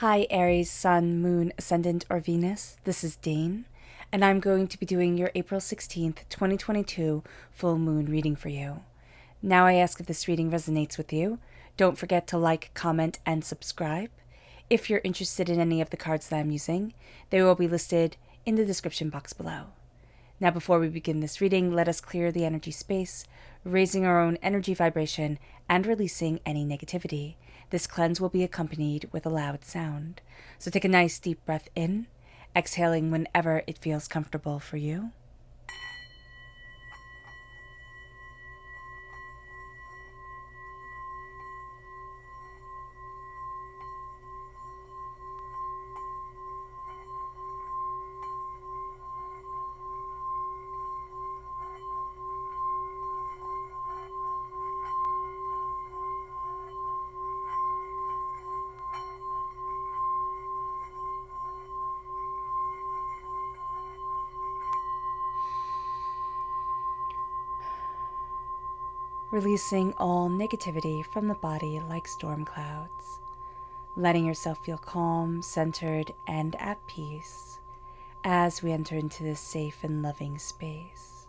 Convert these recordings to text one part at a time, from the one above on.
Hi Aries, Sun, Moon, Ascendant, or Venus. This is Dane, and I'm going to be doing your April 16th, 2022 full moon reading for you. Now I ask if this reading resonates with you. Don't forget to like, comment, and subscribe. If you're interested in any of the cards that I'm using, they will be listed in the description box below. Now before we begin this reading, let us clear the energy space, raising our own energy vibration and releasing any negativity. This cleanse will be accompanied with a loud sound. So take a nice deep breath in, exhaling whenever it feels comfortable for you. Releasing all negativity from the body like storm clouds. Letting yourself feel calm, centered, and at peace as we enter into this safe and loving space.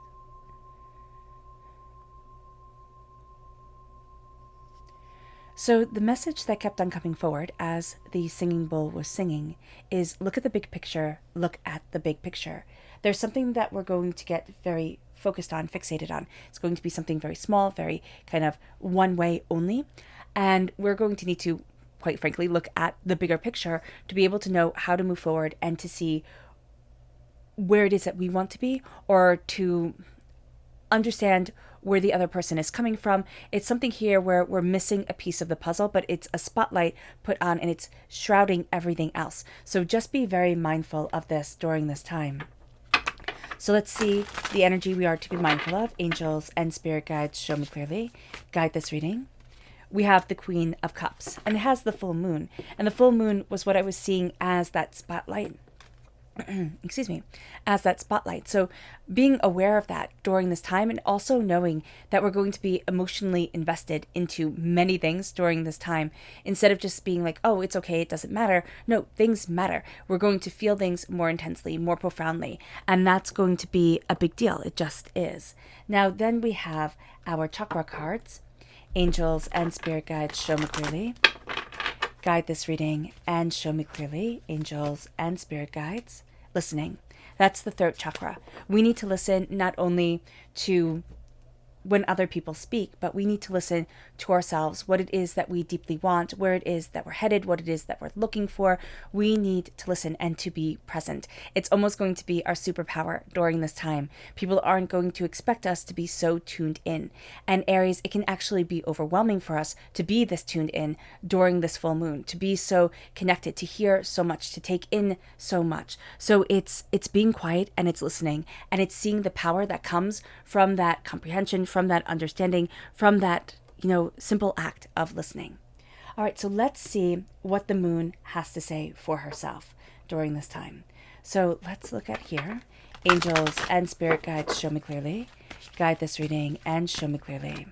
So the message that kept on coming forward as the singing bowl was singing is look at the big picture, look at the big picture. There's something that we're going to get very focused on, fixated on. It's going to be something very small, very kind of one way only. And we're going to need to, quite frankly, look at the bigger picture to be able to know how to move forward and to see where it is that we want to be, or to understand where the other person is coming from. It's something here where we're missing a piece of the puzzle, but it's a spotlight put on and it's shrouding everything else. So just be very mindful of this during this time. So let's see the energy we are to be mindful of. Angels and spirit guides, show me clearly. Guide this reading. We have the Queen of Cups, and it has the full moon. And the full moon was what I was seeing as that spotlight. Excuse me, as that spotlight. So being aware of that during this time, and also knowing that we're going to be emotionally invested into many things during this time, instead of just being like, oh, it's okay, it doesn't matter. No, things matter. We're going to feel things more intensely, more profoundly, and that's going to be a big deal. It just is. Now then we have our chakra cards. Angels and spirit guides, show me clearly. Guide this reading and show me clearly. Angels and spirit guides. Listening. That's the throat chakra. We need to listen not only to when other people speak, but we need to listen to ourselves, what it is that we deeply want, where it is that we're headed, what it is that we're looking for. We need to listen and to be present. It's almost going to be our superpower during this time. People aren't going to expect us to be so tuned in. And Aries, it can actually be overwhelming for us to be this tuned in during this full moon, to be so connected, to hear so much, to take in so much. So it's being quiet and it's listening, and it's seeing the power that comes from that comprehension, from that understanding, from that, simple act of listening. All right, so let's see what the moon has to say for herself during this time. So let's look at here. Angels and spirit guides, show me clearly. Guide this reading and show me clearly.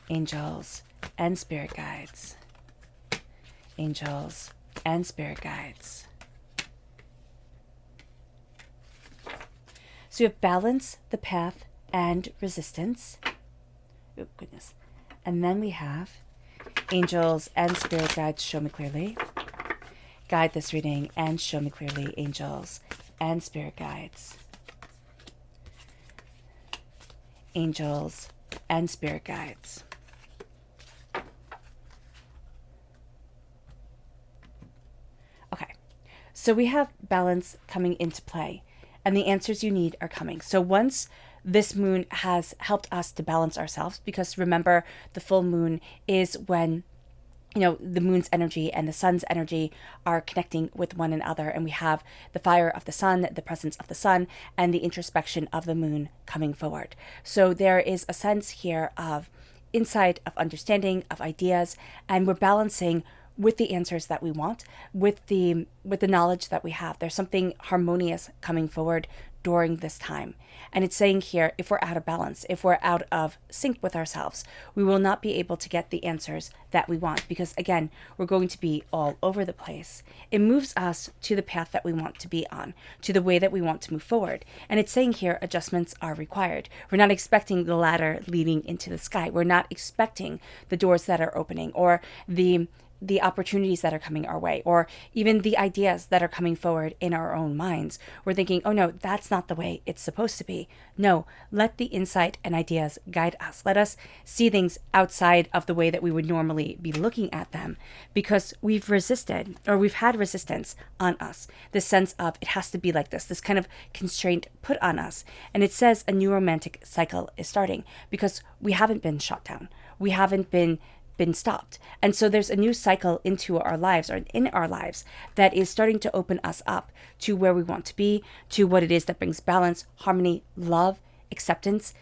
Angels and spirit guides. Angels and spirit guides. So you have balance, the path, and resistance. Oh, goodness. And then we have angels and spirit guides, show me clearly. Guide this reading and show me clearly. Angels and spirit guides. Angels and spirit guides. Okay. So we have balance coming into play, and the answers you need are coming. So once this moon has helped us to balance ourselves, because remember, the full moon is when, the moon's energy and the sun's energy are connecting with one another, and we have the fire of the sun, the presence of the sun, and the introspection of the moon coming forward. So there is a sense here of insight, of understanding, of ideas, and we're balancing with the answers that we want, with the knowledge that we have. There's something harmonious coming forward during this time. And it's saying here, if we're out of balance, if we're out of sync with ourselves, we will not be able to get the answers that we want, because again, we're going to be all over the place. It moves us to the path that we want to be on, to the way that we want to move forward. And it's saying here, adjustments are required. We're not expecting the ladder leading into the sky. We're not expecting the doors that are opening, or the opportunities that are coming our way, or even the ideas that are coming forward in our own minds. We're thinking, oh no, that's not the way it's supposed to be. No, let the insight and ideas guide us. Let us see things outside of the way that we would normally be looking at them, because we've resisted, or we've had resistance on us. This sense of it has to be like this kind of constraint put on us. And it says a new romantic cycle is starting, because we haven't been shut down. We haven't been stopped. And so there's a new cycle into our lives, or in our lives, that is starting to open us up to where we want to be, to what it is that brings balance, harmony, love, acceptance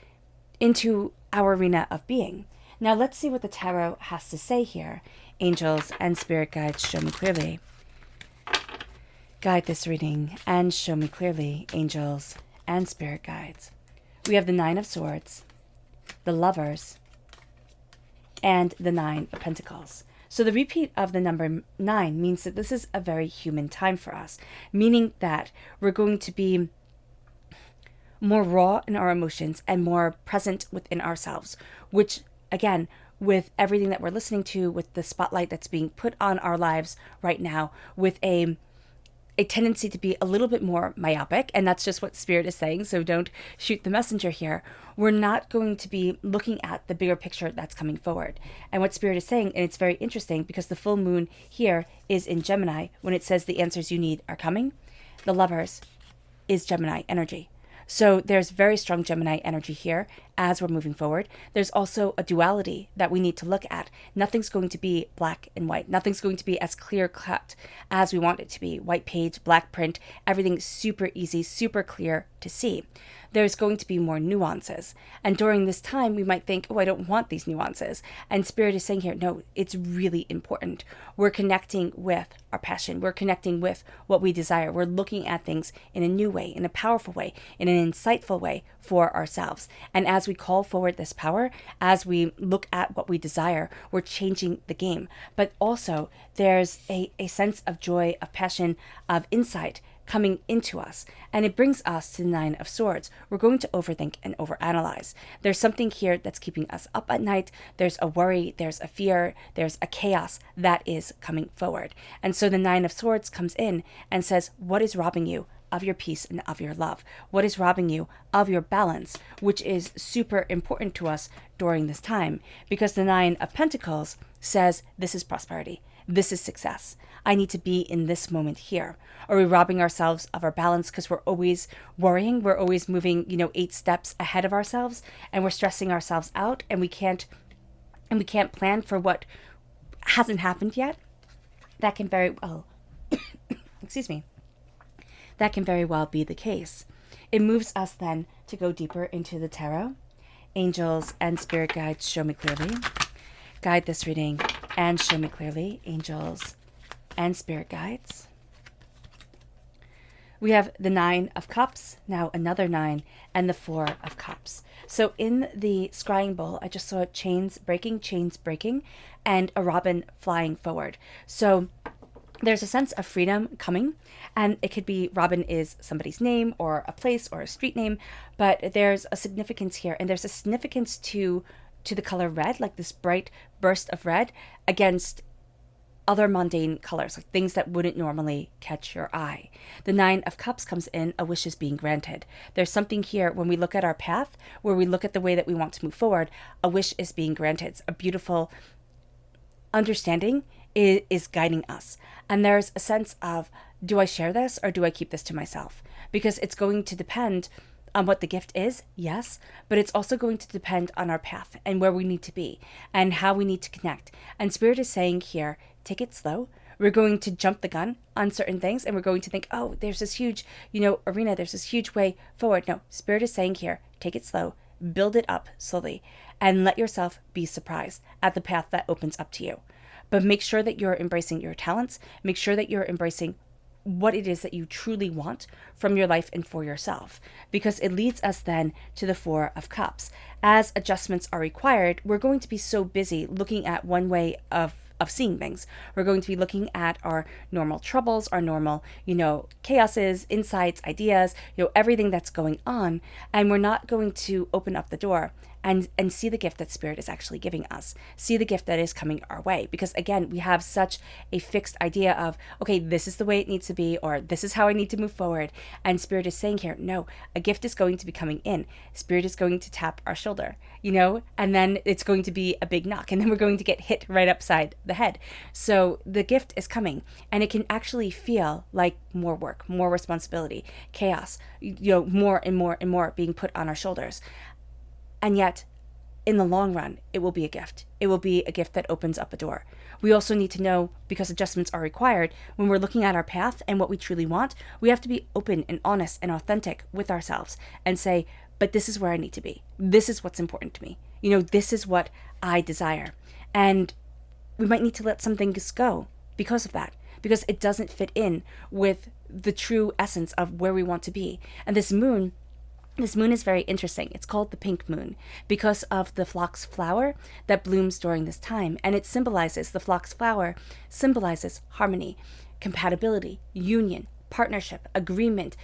into our arena of being. Now let's see what the tarot has to say here. Angels and spirit guides, show me clearly. Guide this reading and show me clearly, angels and spirit guides. We have the Nine of Swords, the Lovers, and the Nine of Pentacles. So the repeat of the number 9 means that this is a very human time for us, meaning that we're going to be more raw in our emotions and more present within ourselves, which again, with everything that we're listening to, with the spotlight that's being put on our lives right now, with a tendency to be a little bit more myopic, and that's just what Spirit is saying, so don't shoot the messenger here. We're not going to be looking at the bigger picture that's coming forward. And what Spirit is saying, and it's very interesting because the full moon here is in Gemini, when it says the answers you need are coming, the Lovers is Gemini energy. So there's very strong Gemini energy here as we're moving forward. There's also a duality that we need to look at. Nothing's going to be black and white. Nothing's going to be as clear cut as we want it to be. White page, black print, everything's super easy, super clear to see. There's going to be more nuances. And during this time, we might think, oh, I don't want these nuances. And Spirit is saying here, no, it's really important. We're connecting with our passion. We're connecting with what we desire. We're looking at things in a new way, in a powerful way, in an insightful way for ourselves. And as we call forward this power, as we look at what we desire, we're changing the game. But also, there's a sense of joy, of passion, of insight coming into us. And it brings us to the Nine of Swords. We're going to overthink and overanalyze. There's something here that's keeping us up at night. There's a worry, there's a fear, there's a chaos that is coming forward. And so the Nine of Swords comes in and says, what is robbing you of your peace and of your love? What is robbing you of your balance, which is super important to us during this time? Because the Nine of Pentacles says, this is prosperity. This is success. I need to be in this moment here. Are we robbing ourselves of our balance because we're always worrying? We're always moving, 8 steps ahead of ourselves, and we're stressing ourselves out, and we can't plan for what hasn't happened yet? That can very well, excuse me, that can very well be the case. It moves us then to go deeper into the tarot. Angels and spirit guides, show me clearly. Guide this reading and show me clearly, angels and spirit guides. We have the Nine of Cups, now another 9, and the 4 of Cups. So in the scrying bowl, I just saw chains breaking, and a robin flying forward. So there's a sense of freedom coming, and it could be robin is somebody's name or a place or a street name, but there's a significance here, and there's a significance to the color red, like this bright burst of red against other mundane colors, like things that wouldn't normally catch your eye. The Nine of Cups comes in, a wish is being granted. There's something here when we look at our path, where we look at the way that we want to move forward, a wish is being granted. It's a beautiful understanding is guiding us. And there's a sense of, do I share this or do I keep this to myself? Because it's going to depend on what the gift is, yes, but it's also going to depend on our path and where we need to be and how we need to connect. And Spirit is saying here, take it slow. We're going to jump the gun on certain things, and we're going to think, oh, there's this huge, arena, there's this huge way forward. No, Spirit is saying here, take it slow, build it up slowly, and let yourself be surprised at the path that opens up to you. But make sure that you're embracing your talents. Make sure that you're embracing what it is that you truly want from your life and for yourself, because it leads us then to the Four of Cups. As adjustments are required, we're going to be so busy looking at one way of seeing things. We're going to be looking at our normal troubles, our normal, chaoses, insights, ideas, everything that's going on. And we're not going to open up the door and see the gift that Spirit is actually giving us, see the gift that is coming our way. Because again, we have such a fixed idea of, okay, this is the way it needs to be, or this is how I need to move forward. And Spirit is saying here, no, a gift is going to be coming in. Spirit is going to tap our shoulder, and then it's going to be a big knock, and then we're going to get hit right upside the head. So the gift is coming, and it can actually feel like more work, more responsibility, chaos, more and more and more being put on our shoulders. And yet, in the long run, it will be a gift. It will be a gift that opens up a door. We also need to know, because adjustments are required, when we're looking at our path and what we truly want, we have to be open and honest and authentic with ourselves and say, but this is where I need to be. This is what's important to me. This is what I desire. And we might need to let some things go because of that, because it doesn't fit in with the true essence of where we want to be. And this moon is very interesting. It's called the pink moon because of the phlox flower that blooms during this time. And the phlox flower symbolizes harmony, compatibility, union, partnership, agreement.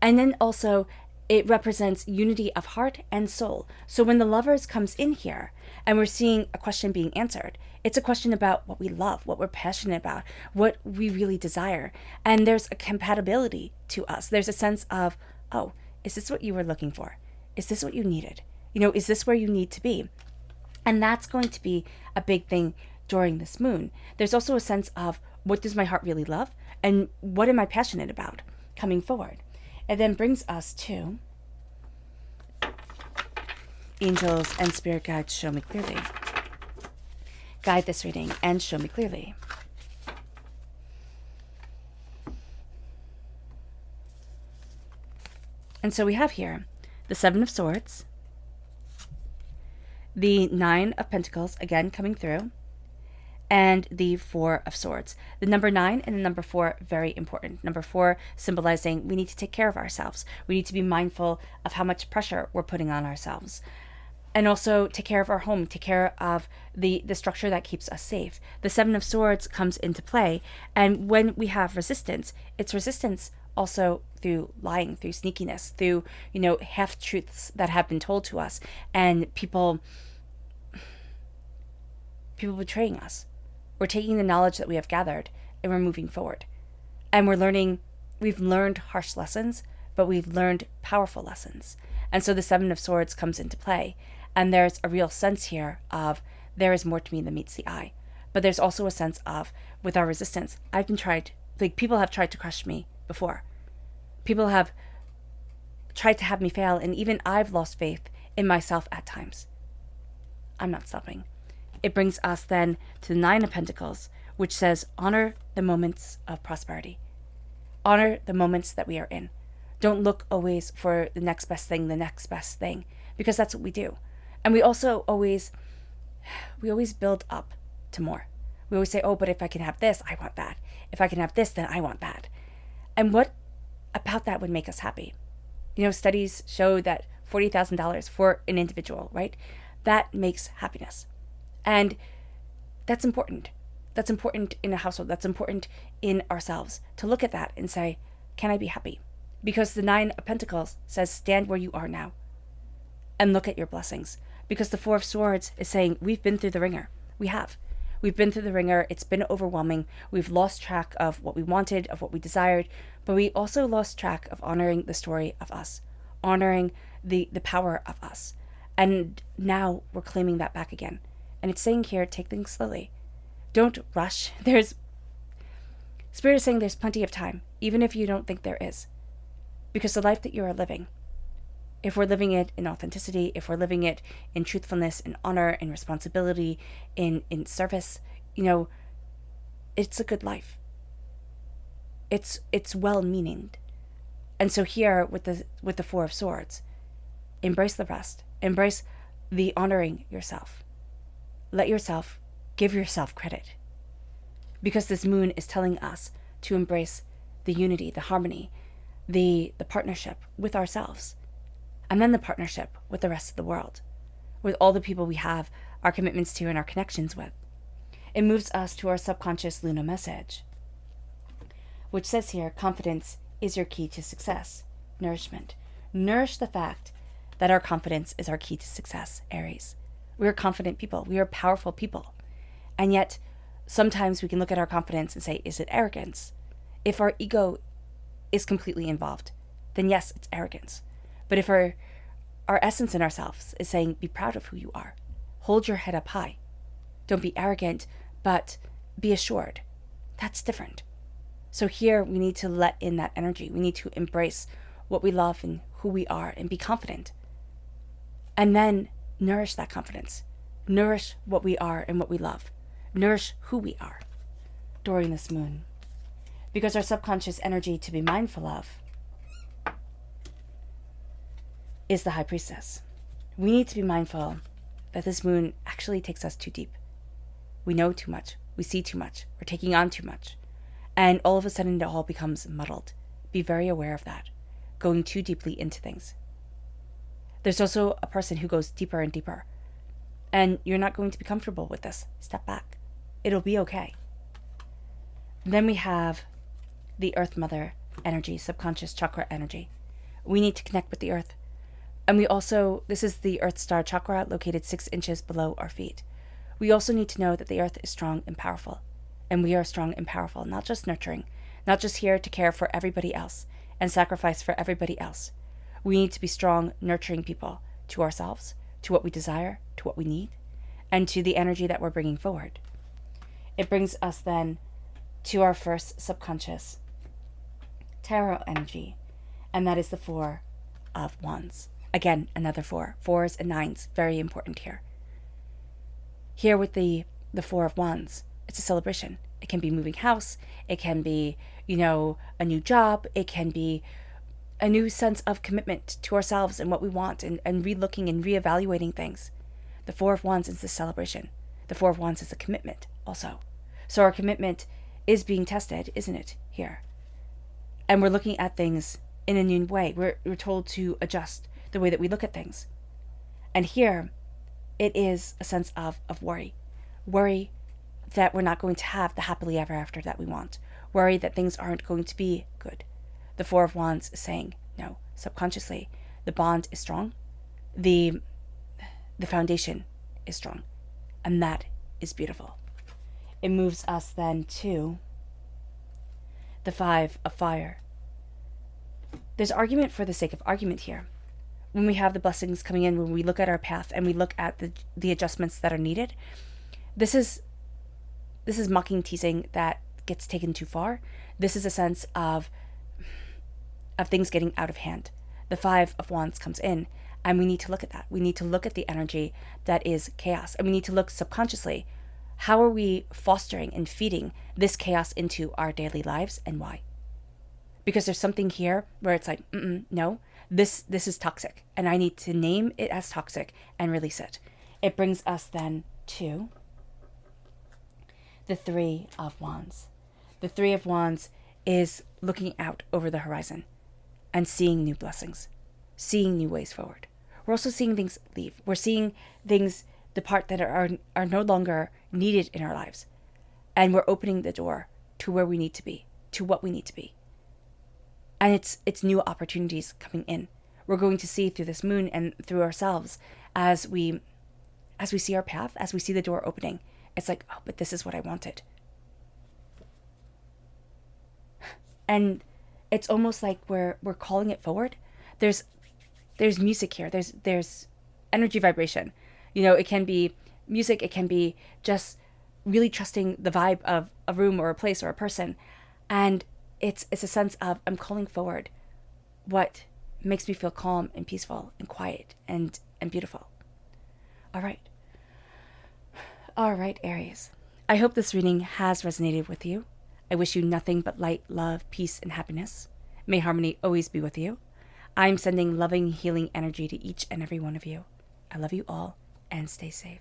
And then also it represents unity of heart and soul. So when the Lovers comes in here and we're seeing a question being answered, it's a question about what we love, what we're passionate about, what we really desire. And there's a compatibility to us. There's a sense of, oh, is this what you were looking for? Is this what you needed? Is this where you need to be? And that's going to be a big thing during this moon. There's also a sense of, what does my heart really love? And what am I passionate about coming forward? It then brings us to angels and spirit guides, show me clearly. Guide this reading and show me clearly. And so we have here the Seven of Swords, the Nine of Pentacles, again coming through, and the Four of Swords. The number 9 and the number 4, very important. Number 4 symbolizing we need to take care of ourselves. We need to be mindful of how much pressure we're putting on ourselves. And also take care of our home, take care of the structure that keeps us safe. The Seven of Swords comes into play, and when we have resistance, it's resistance also through lying, through sneakiness, through, half-truths that have been told to us, and people betraying us. We're taking the knowledge that we have gathered and we're moving forward. And we've learned harsh lessons, but we've learned powerful lessons. And so the Seven of Swords comes into play. And there's a real sense here of, there is more to me than meets the eye. But there's also a sense of, with our resistance, people have tried to crush me before. People have tried to have me fail, and even I've lost faith in myself at times. I'm not stopping. It brings us then to the Nine of Pentacles, which says, honor the moments of prosperity. Honor the moments that we are in. Don't look always for the next best thing, because that's what we do. And we also always build up to more. We always say, oh, but if I can have this, I want that. If I can have this, then I want that. And what about that would make us happy? Studies show that $40,000 for an individual, right? That makes happiness. And that's important. That's important in a household. That's important in ourselves, to look at that and say, can I be happy? Because the Nine of Pentacles says, stand where you are now and look at your blessings. Because the Four of Swords is saying, we've been through the ringer. We have. We've been through the ringer. It's been overwhelming. We've lost track of what we wanted, of what we desired, but we also lost track of honoring the story of us, honoring the power of us. And now we're claiming that back again. And it's saying here, take things slowly. Don't rush. Spirit is saying there's plenty of time, even if you don't think there is. Because the life that you are living, if we're living it in authenticity, if we're living it in truthfulness, in honor, in responsibility, in service, it's a good life. It's well-meaning. And so here with the Four of Swords, embrace the rest. Embrace the honoring yourself. Give yourself credit. because this moon is telling us to embrace the unity, the harmony, the partnership with ourselves, and then the partnership with the rest of the world, with all the people we have our commitments to and our connections with. It moves us to our subconscious Luna message, which says here, confidence is your key to success. Nourishment. Nourish the fact that our confidence is our key to success, Aries. We are confident people. We are powerful people. And yet, sometimes we can look at our confidence and say, is it arrogance? If our ego is completely involved, then yes, it's arrogance. But if our essence in ourselves is saying, be proud of who you are. Hold your head up high. Don't be arrogant, but be assured. That's different. So here we need to let in that energy. We need to embrace what we love and who we are and be confident. And then nourish that confidence. Nourish what we are and what we love. Nourish who we are during this moon. Because our subconscious energy to be mindful of is the High Priestess. We need to be mindful that this moon actually takes us too deep. We know too much. We see too much. We're taking on too much. And all of a sudden it all becomes muddled. Be very aware of that. Going too deeply into things. There's also a person who goes deeper and deeper. And you're not going to be comfortable with this. Step back. It'll be okay. Then we have the Earth Mother energy, subconscious chakra energy. We need to connect with the Earth. And we also, this is the Earth Star chakra located 6 inches below our feet. We also need to know that the Earth is strong and powerful. And we are strong and powerful, not just nurturing, not just here to care for everybody else and sacrifice for everybody else. We need to be strong, nurturing people to ourselves, to what we desire, to what we need, and to the energy that we're bringing forward. It brings us then to our first subconscious tarot energy, and that is the 4 of Wands. Again, another 4. 4s and 9s, very important here. Here with the 4 of Wands, it's a celebration. It can be moving house. It can be, a new job. It can be a new sense of commitment to ourselves and what we want and re-looking and reevaluating things. The 4 of Wands is the celebration. The 4 of Wands is a commitment also. So our commitment is being tested, isn't it, here? And we're looking at things in a new way. We're told to adjust the way that we look at things. And here, it is a sense of worry. Worry that we're not going to have the happily ever after that we want. Worry that things aren't going to be good. The 4 of Wands is saying, no, subconsciously, the bond is strong. The foundation is strong. And that is beautiful. It moves us then to the 5 of Fire. There's argument for the sake of argument here. When we have the blessings coming in, when we look at our path and we look at the adjustments that are needed, this is mocking, teasing that gets taken too far. This is a sense of things getting out of hand. The 5 of Wands comes in, and we need to look at that. We need to look at the energy that is chaos, and we need to look subconsciously. How are we fostering and feeding this chaos into our daily lives, and why? Because there's something here where it's like, no, this is toxic, and I need to name it as toxic and release it. It brings us then to the 3 of Wands. The 3 of Wands is looking out over the horizon and seeing new blessings, seeing new ways forward. We're also seeing things leave. We're seeing things depart that are no longer needed in our lives. And we're opening the door to where we need to be, to what we need to be. And it's new opportunities coming in. We're going to see through this moon and through ourselves as we see our path, as we see the door opening. It's like, oh, but this is what I wanted. And it's almost like we're calling it forward. There's music here. There's energy vibration. It can be music. It can be just really trusting the vibe of a room or a place or a person. And it's a sense of I'm calling forward what makes me feel calm and peaceful and quiet and beautiful. All right, Aries. I hope this reading has resonated with you. I wish you nothing but light, love, peace, and happiness. May harmony always be with you. I'm sending loving, healing energy to each and every one of you. I love you all, and stay safe.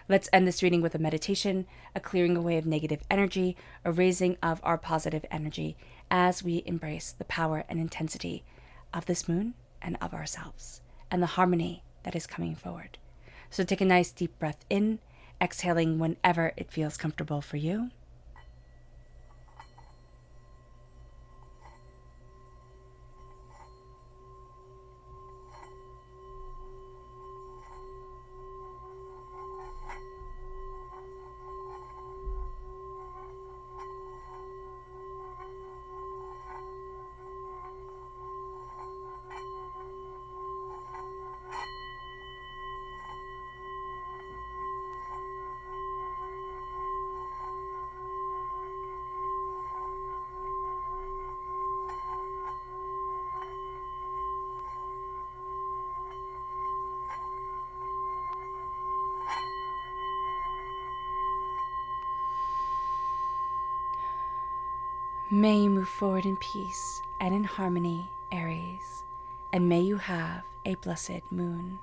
Let's end this reading with a meditation, a clearing away of negative energy, a raising of our positive energy as we embrace the power and intensity of this moon and of ourselves and the harmony that is coming forward. So take a nice deep breath in, exhaling whenever it feels comfortable for you. May you move forward in peace and in harmony, Aries, and may you have a blessed moon.